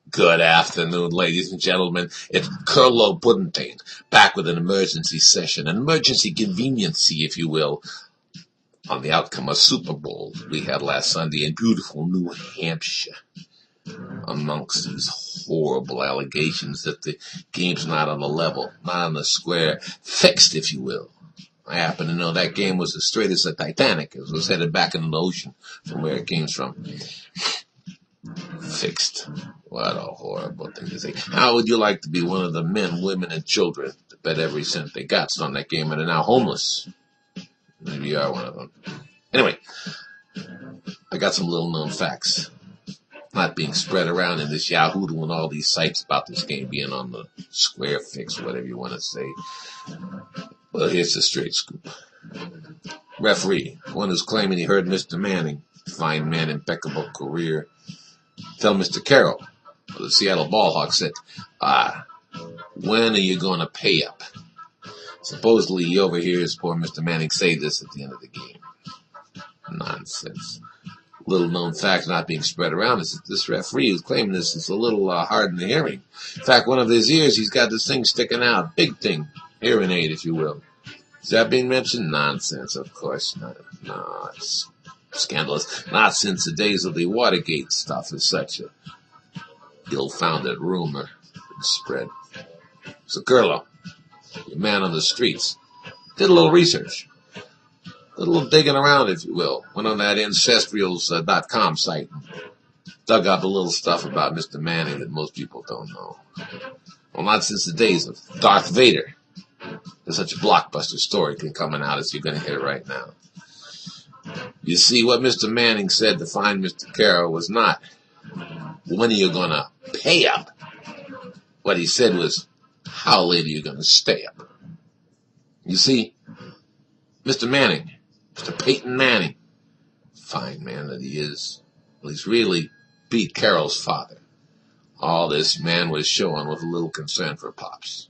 Good afternoon, ladies and gentlemen. It's Kurlo Puedintane, back with an emergency session, an emergency conveniency, if you will, on the outcome of Super Bowl we had last Sunday in beautiful New Hampshire. Amongst these horrible allegations that the game's not on the level, not on the square, fixed, if you will. I happen to know that game was as straight as the Titanic, as it was headed back into the ocean from where it came from. Fixed. What a horrible thing to say. How would you like to be one of the men, women, and children that bet every cent they got on that game and are now homeless? Maybe you are one of them. Anyway, I got some little known facts not being spread around in this Yahoo and all these sites about this game being on the square fix, whatever you want to say. Well, here's the straight scoop. Referee, one who's claiming he heard Mr. Manning, fine man, impeccable career, tell Mr. Carroll, the Seattle Ballhawks, said, when are you going to pay up? Supposedly he overhears poor Mr. Manning say this at the end of the game. Nonsense. Little known fact not being spread around is that this referee who's claiming this is a little hard in the hearing. In fact, one of his ears, he's got this thing sticking out, big thing, hearing aid, if you will. Is that being mentioned? Nonsense, of course not. No, it's scandalous. Not since the days of the Watergate stuff is such a ill-founded rumor spread. So, Kurlo, your man on the streets, did a little research. A little digging around, if you will. Went on that ancestrals.com site. Dug up a little stuff about Mr. Manning that most people don't know. Well, not since the days of Darth Vader. There's such a blockbuster story coming out as you're going to hear right now. You see, what Mr. Manning said to find Mr. Carroll was not, when are you going to pay up? What he said was, how late are you going to stay up? You see, Mr. Manning, Mr. Peyton Manning, fine man that he is, well, he's really beat Carroll's father. All this man was showing was a little concern for Pops.